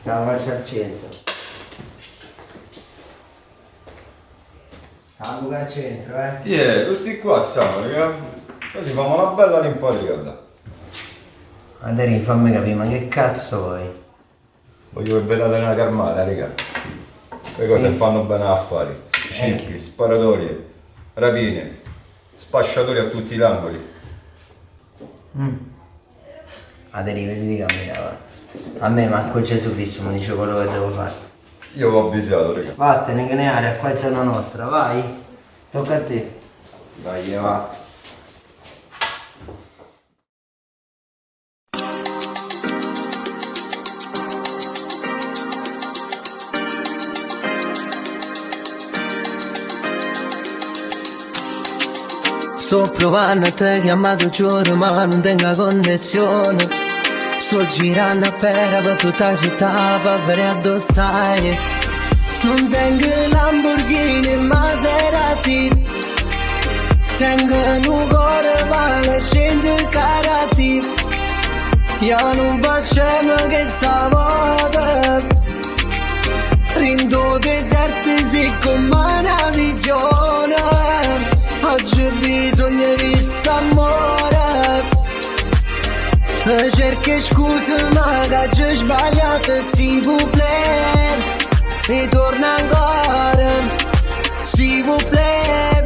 La faccia al centro. La buca al centro, Tutti qua siamo, raga. Così facciamo una bella rimpatriata. Aderi, fammi capire, ma che cazzo vuoi? Voglio che vedete una carmata, raga. Le cose Sì. fanno bene affari. Scippi, sparatorie, rapine, spacciatori a tutti gli angoli. Aderi, vedi di camminare. A me manco Gesù Cristo mi dice quello che devo fare. Io l'ho avvisato, raga. Vattene che ne area, qua è zona nostra, vai. Tocca a te. Vai, va. Sto provando a te chiamato giuro ma non tengo connessione. Sto girando per tutta la città per vedere dove stai. Non tengo Lamborghini e Maserati, tengo un cuore vale 100 carati. Io non facciamo che stavolta rindo deserti sì come una visione. Oggi ho bisogno di st'amore. Te cerchi scuse ma che ho sbagliato, s'il vous plaît. Ritorna ancora, s'il vous plaît.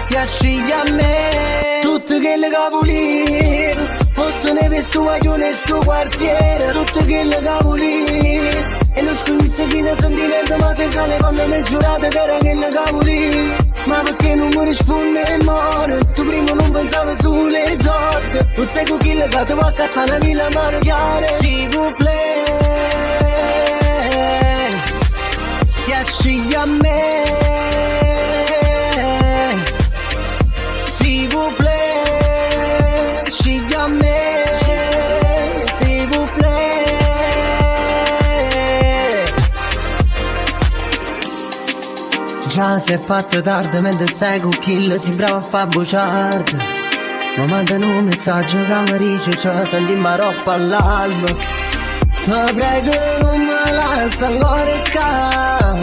Piaci a me tutte quelle capoline, fottone per sto guaglione e sto quartiere. Tutte quelle capoline e non scommesse chi ne sentimento ma senza le panne mi giurate che era quelle capoline. Ma perché non mi risponde e muore? Tu prima non pensavi sulle sorte. Non sai con chi le fate va a cattare la villa mano chiara. S'il vous plaît, piaci a me. S'il vous plaît, scegli a me. S'il vous plaît. Già si è fatto tardi mentre stai con chi si brava a fa bugiardo. Ma mandano un messaggio che mi dice ciò sentiamo troppo all'alba. Ti prego non me lascia ancora qua.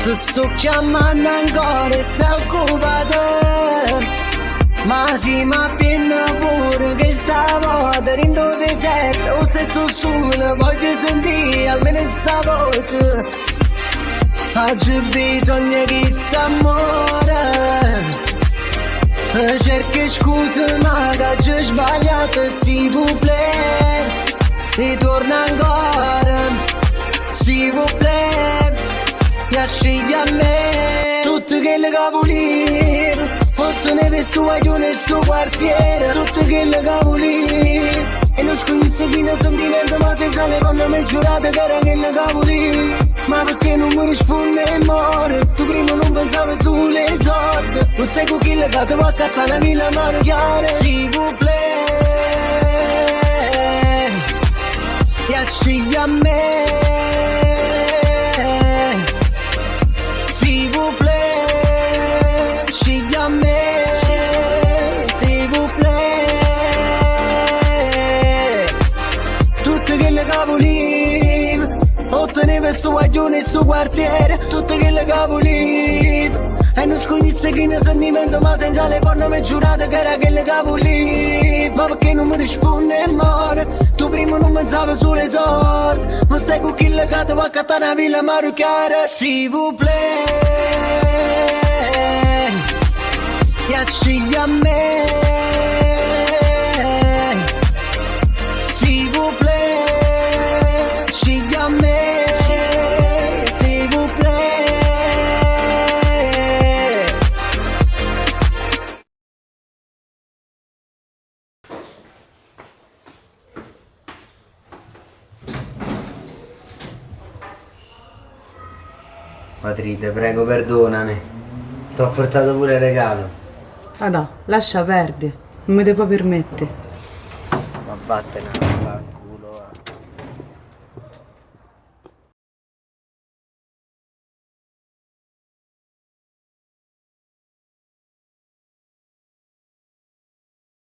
Ti sto chiamando ancora e stai occupata. Ma sì, ma appena pure che stavolta rindo deserto, o stesso solo voglio sentire almeno sta voce. Oggi ho bisogno di st'amore. Te cerchi scuse ma che ho sbagliato, s'il vous plaît. Ritorna ancora, s'il vous plaît. Piaci a me tutte quelle capoline, fottone per sto guaglione e sto quartiere. Tutte quelle capoline e non scommesse chi ne sentimento ma senza le panne mi giurate che era quelle capoline. Ma perché non mi risponde e muore? Tu prima non pensavi sulle sorte. Non sai con chi le fate va a cattare la villa mano chiara. S'il vous plaît, piaci a me. S'il vous plaît, scegli a me. S'il vous plaît. Tutte quelle capoline, otteneva sto guaglione e sto quartiere. Tutte quelle capoline e non scognisse chi ne sentimento ma senza le forme mi giurate che era quelle capoline. Ma perché non mi risponde e muore? Tu prima non pensavi sulle sorti. Ma stai con chi legato va a cattare una villa marocchiara. S'il vous plaît, piaci a me. S'il vous plaît, scegli a me. S'il vous plaît. Matride, prego, perdonami. Ti ho portato pure il regalo. Ah no, lascia perdere, non mi devo permettere. Ma vattene,